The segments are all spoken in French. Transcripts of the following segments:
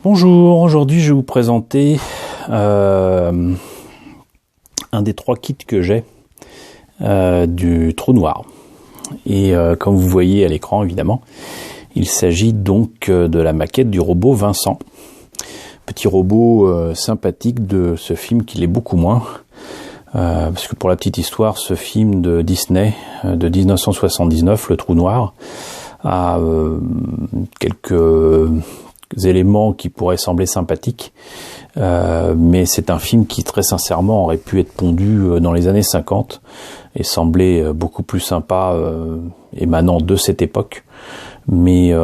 Bonjour, aujourd'hui je vais vous présenter un des 3 kits que j'ai du Trou Noir. Et comme vous voyez à l'écran évidemment, il s'agit donc de la maquette du robot Vincent. Petit robot sympathique de ce film qui l'est beaucoup moins. Parce que pour la petite histoire, ce film de Disney de 1979, Le Trou Noir, a quelques éléments qui pourraient sembler sympathiques, mais c'est un film qui très sincèrement aurait pu être pondu dans les années 50 et semblait beaucoup plus sympa émanant de cette époque, mais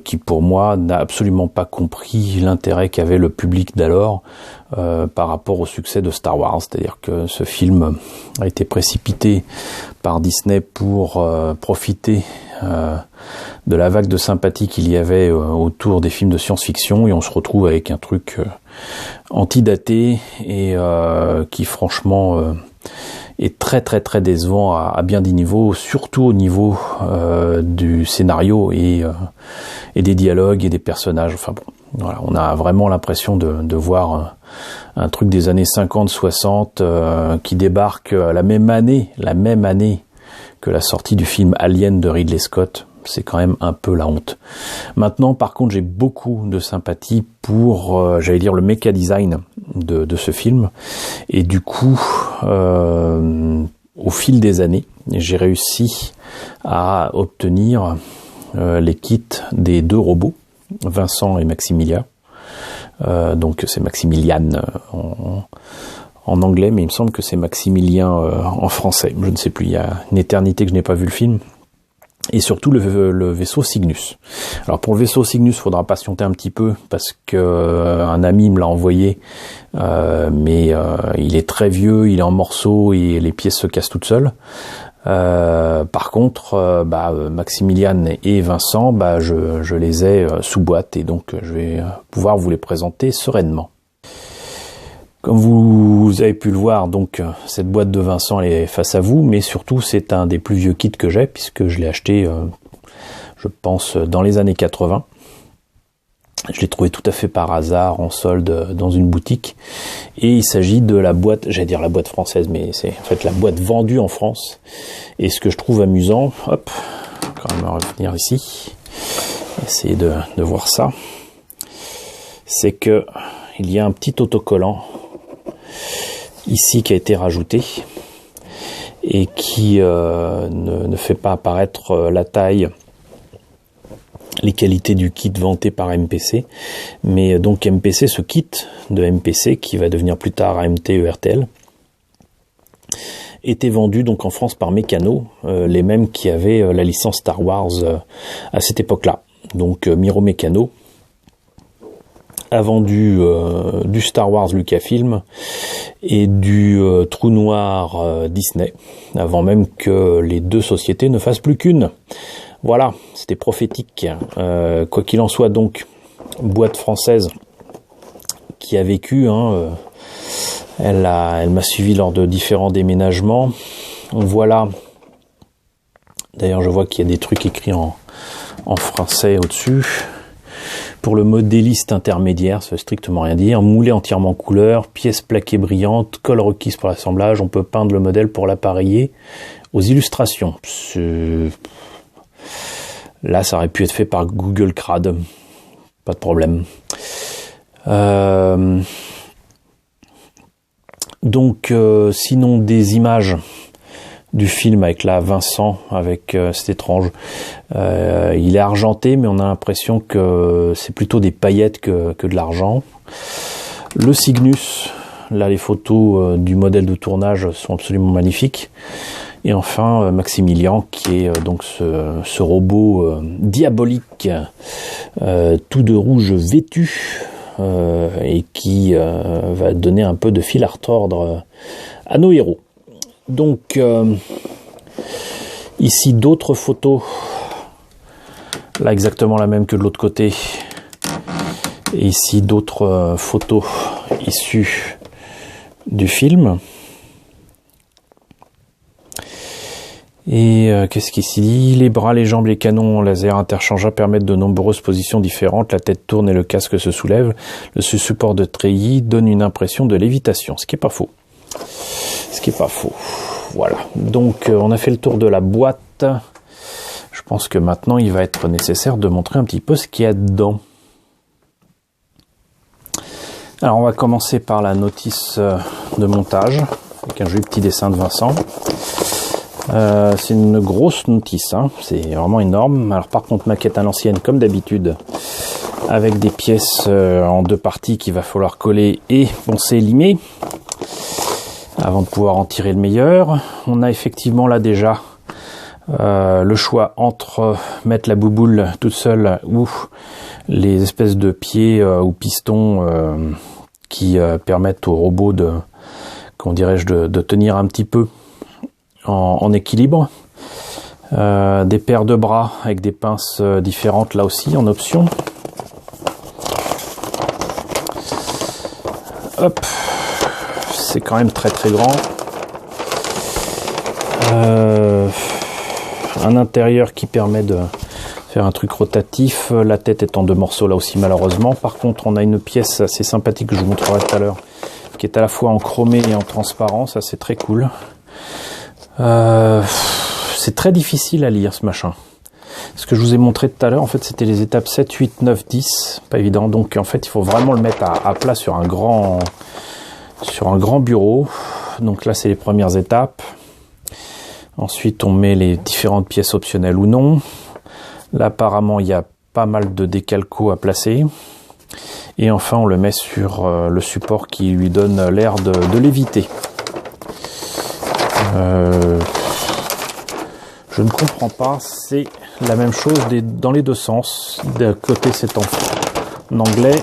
qui pour moi n'a absolument pas compris l'intérêt qu'avait le public d'alors par rapport au succès de Star Wars. C'est-à-dire que ce film a été précipité par Disney pour profiter de la vague de sympathie qu'il y avait autour des films de science-fiction, et on se retrouve avec un truc antidaté et qui franchement est très décevant à bien des niveaux, surtout au niveau du scénario et des dialogues et des personnages. Enfin bon, voilà, on a vraiment l'impression de voir un truc des années 50-60 qui débarque la même année que la sortie du film Alien de Ridley Scott. C'est quand même un peu la honte. Maintenant, par contre, j'ai beaucoup de sympathie pour, j'allais dire, le méca design de ce film. Et du coup, au fil des années, j'ai réussi à obtenir les kits des 2 robots, Vincent et Maximilien. Donc c'est Maximilian en anglais, mais il me semble que c'est Maximilien en français. Je ne sais plus, il y a une éternité que je n'ai pas vu le film. Et surtout le vaisseau Cygnus. Alors pour le vaisseau Cygnus, il faudra patienter un petit peu parce que un ami me l'a envoyé, mais il est très vieux, il est en morceaux et les pièces se cassent toutes seules. Par contre, Maximilian et Vincent, je les ai sous boîte, et donc je vais pouvoir vous les présenter sereinement. Comme vous avez pu le voir, donc cette boîte de Vincent elle est face à vous, mais surtout c'est un des plus vieux kits que j'ai, puisque je l'ai acheté, je pense, dans les années 80. Je l'ai trouvé tout à fait par hasard en solde dans une boutique, et il s'agit de la boîte, j'allais dire la boîte française, mais c'est en fait la boîte vendue en France. Et ce que je trouve amusant, hop, quand même revenir ici, essayer de voir ça, c'est que il y a un petit autocollant ici qui a été rajouté et qui ne fait pas apparaître la taille, les qualités du kit vanté par MPC, mais donc MPC, ce kit de MPC qui va devenir plus tard AMT ERTL, était vendu donc en France par Meccano, les mêmes qui avaient la licence Star Wars à cette époque-là. Donc Miro Meccano a vendu du Star Wars Lucasfilm et du Trou Noir Disney, avant même que les 2 sociétés ne fassent plus qu'une. Voilà, c'était prophétique. Quoi qu'il en soit, donc, boîte française qui a vécu, elle m'a suivi lors de différents déménagements. Voilà, d'ailleurs je vois qu'il y a des trucs écrits en français au-dessus. Pour le modéliste intermédiaire, ça veut strictement rien dire. Moulé entièrement en couleur, pièces plaquées brillantes, colle requise pour l'assemblage. On peut peindre le modèle pour l'appareiller aux illustrations. Là, ça aurait pu être fait par Google Crad. Pas de problème. Donc, sinon des images du film avec la Vincent, avec c'est étrange. Il est argenté, mais on a l'impression que c'est plutôt des paillettes que de l'argent. Le Cygnus, là les photos du modèle de tournage sont absolument magnifiques. Et enfin Maximilien, qui est donc ce robot diabolique, tout de rouge vêtu, et qui va donner un peu de fil à retordre à nos héros. Donc ici d'autres photos, là exactement la même que de l'autre côté, et ici d'autres photos issues du film. Et qu'est-ce qui s'y dit? Les bras, les jambes, les canons laser interchangeables permettent de nombreuses positions différentes. La tête tourne et le casque se soulève. Le support de treillis donne une impression de lévitation, ce qui est pas faux. Ce qui est pas faux. Voilà. Donc on a fait le tour de la boîte. Je pense que maintenant il va être nécessaire de montrer un petit peu ce qu'il y a dedans. Alors on va commencer par la notice de montage avec un joli petit dessin de Vincent. C'est une grosse notice, hein. C'est vraiment énorme. Alors par contre maquette à l'ancienne comme d'habitude, avec des pièces en deux parties qu'il va falloir coller et poncer, limer avant de pouvoir en tirer le meilleur. On a effectivement là déjà le choix entre mettre la bouboule toute seule ou les espèces de pieds ou pistons qui permettent au robot de, comment dirais-je, de tenir un petit peu en équilibre. Des paires de bras avec des pinces différentes là aussi en option. Hop, c'est quand même très très grand. Un intérieur qui permet de faire un truc rotatif. La tête est en deux morceaux là aussi malheureusement. Par contre on a une pièce assez sympathique que je vous montrerai tout à l'heure, qui est à la fois en chromé et en transparent. Ça c'est très cool. C'est très difficile à lire ce machin. Ce que je vous ai montré tout à l'heure, en fait, c'était les étapes 7, 8, 9, 10. Pas évident. Donc, en fait, il faut vraiment le mettre à plat sur un grand bureau. Donc là, c'est les premières étapes. Ensuite, on met les différentes pièces optionnelles ou non. Là, apparemment, il y a pas mal de décalco à placer. Et enfin, on le met sur le support qui lui donne l'air de l'éviter. Je ne comprends pas, c'est la même chose dans les deux sens. D'un côté c'est en anglais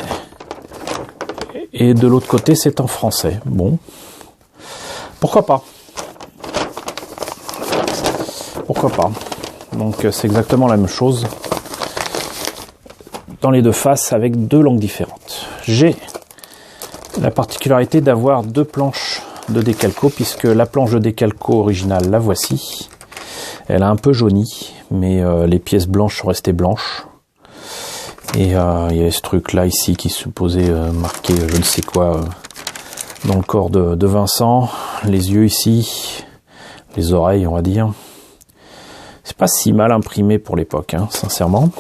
et de l'autre côté c'est en français. Bon, pourquoi pas? Pourquoi pas? Donc c'est exactement la même chose dans les deux faces avec deux langues différentes. J'ai la particularité d'avoir deux planches de décalco, puisque la planche de décalco originale, la voici. Elle a un peu jauni, mais les pièces blanches sont restées blanches. Et il y avait ce truc là ici qui se supposait marquer je ne sais quoi dans le corps de Vincent. Les yeux ici, les oreilles on va dire. C'est pas si mal imprimé pour l'époque, hein, sincèrement.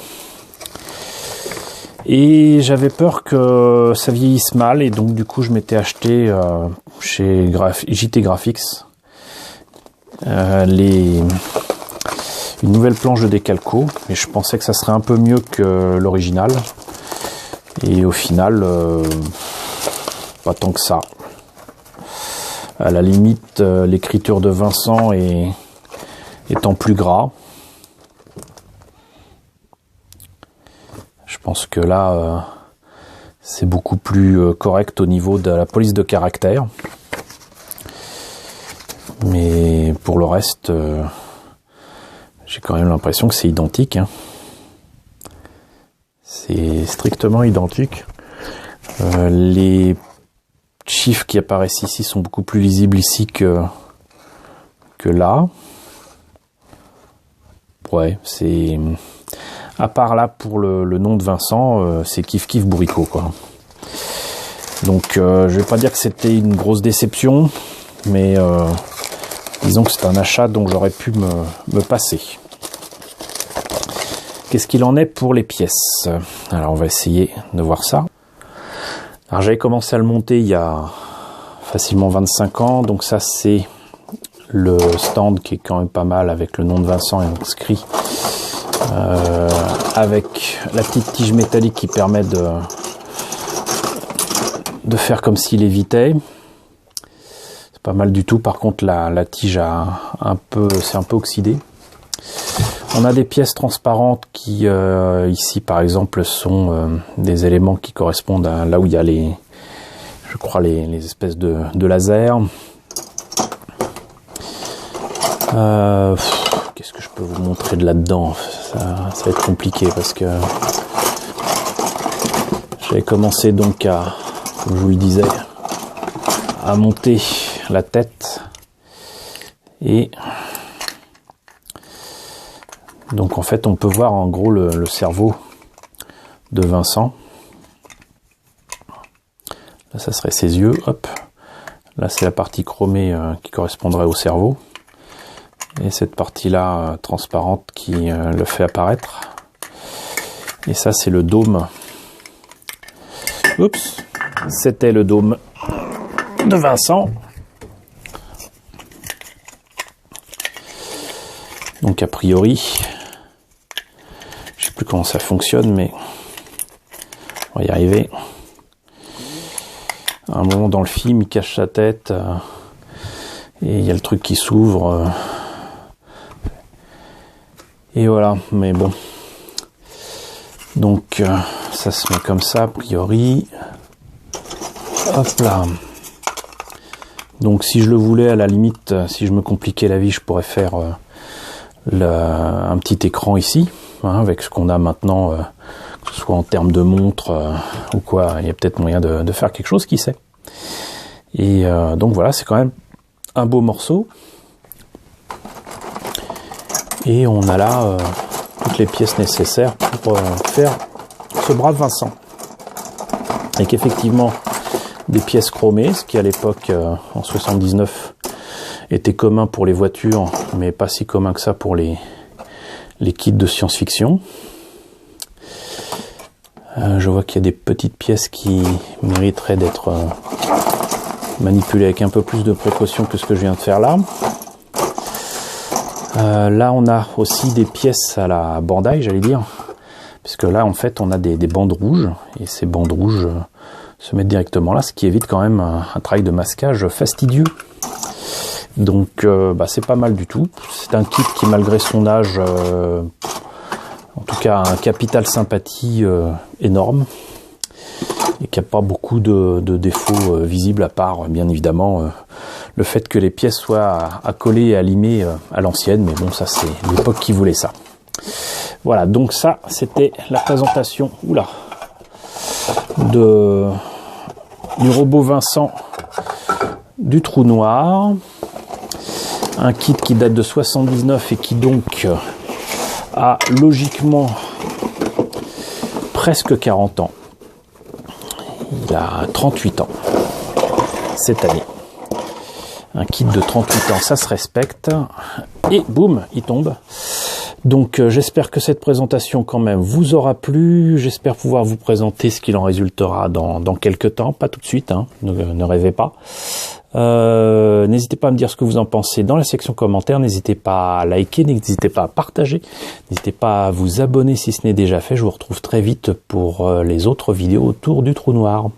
Et j'avais peur que ça vieillisse mal, et donc du coup je m'étais acheté chez JT Graphics une nouvelle planche de décalco, et je pensais que ça serait un peu mieux que l'original, et au final pas tant que ça. À la limite l'écriture de Vincent étant plus gras, je pense que là c'est beaucoup plus correct au niveau de la police de caractère. Mais pour le reste, j'ai quand même l'impression que c'est identique, hein. C'est strictement identique. Les chiffres qui apparaissent ici sont beaucoup plus lisibles ici que là. Ouais, c'est... À part là, pour le nom de Vincent, c'est kiff kiff bourricot, quoi. Donc, je vais pas dire que c'était une grosse déception, mais disons que c'est un achat dont j'aurais pu me passer. Qu'est-ce qu'il en est pour les pièces? Alors, on va essayer de voir ça. Alors, j'avais commencé à le monter il y a facilement 25 ans, donc ça, c'est le stand qui est quand même pas mal avec le nom de Vincent inscrit. Avec la petite tige métallique qui permet de faire comme s'il évitait. C'est pas mal du tout. Par contre la tige c'est un peu oxydé. On a des pièces transparentes qui ici par exemple sont des éléments qui correspondent à là où il y a les espèces de lasers. Qu'est-ce que je peux vous montrer de là-dedans? Ça va être compliqué parce que j'avais commencé donc comme je vous le disais, à monter la tête, et Donc en fait on peut voir en gros le cerveau de Vincent. Là ça serait ses yeux, hop. Là c'est la partie chromée qui correspondrait au cerveau. Et cette partie-là transparente qui le fait apparaître. Et ça c'est le dôme. Oups, c'était le dôme de Vincent. Donc a priori, je sais plus comment ça fonctionne, mais on va y arriver. À un moment dans le film, il cache sa tête et il y a le truc qui s'ouvre. Et voilà, mais bon. Donc ça se met comme ça a priori. Hop là. Donc si je le voulais, à la limite, si je me compliquais la vie, je pourrais faire un petit écran ici, hein, avec ce qu'on a maintenant, que ce soit en termes de montre ou quoi. Il y a peut-être moyen de faire quelque chose, qui sait. Et donc voilà, c'est quand même un beau morceau. Et on a là toutes les pièces nécessaires pour faire ce brave Vincent. Avec effectivement des pièces chromées, ce qui à l'époque, en 79, était commun pour les voitures, mais pas si commun que ça pour les kits de science-fiction. Je vois qu'il y a des petites pièces qui mériteraient d'être manipulées avec un peu plus de précaution que ce que je viens de faire là. Là on a aussi des pièces à la Bandai, j'allais dire, puisque là en fait on a des bandes rouges, et ces bandes rouges se mettent directement là, ce qui évite quand même un travail de masquage fastidieux. Donc c'est pas mal du tout. C'est un kit qui, malgré son âge, en tout cas un capital sympathie énorme, et qui n'a pas beaucoup de défauts visibles, à part bien évidemment le fait que les pièces soient à coller et à limer à l'ancienne, mais bon, ça c'est l'époque qui voulait ça. Voilà, donc ça c'était la présentation du robot Vincent du trou noir. Un kit qui date de 79 et qui donc a logiquement presque 40 ans. Il a 38 ans cette année. Un kit de 38 ans, ça se respecte. Et boum, il tombe. Donc j'espère que cette présentation quand même vous aura plu. J'espère pouvoir vous présenter ce qu'il en résultera dans quelques temps, pas tout de suite, hein, ne rêvez pas. N'hésitez pas à me dire ce que vous en pensez dans la section commentaires. N'hésitez pas à liker, n'hésitez pas à partager, n'hésitez pas à vous abonner si ce n'est déjà fait. Je vous retrouve très vite pour les autres vidéos autour du trou noir.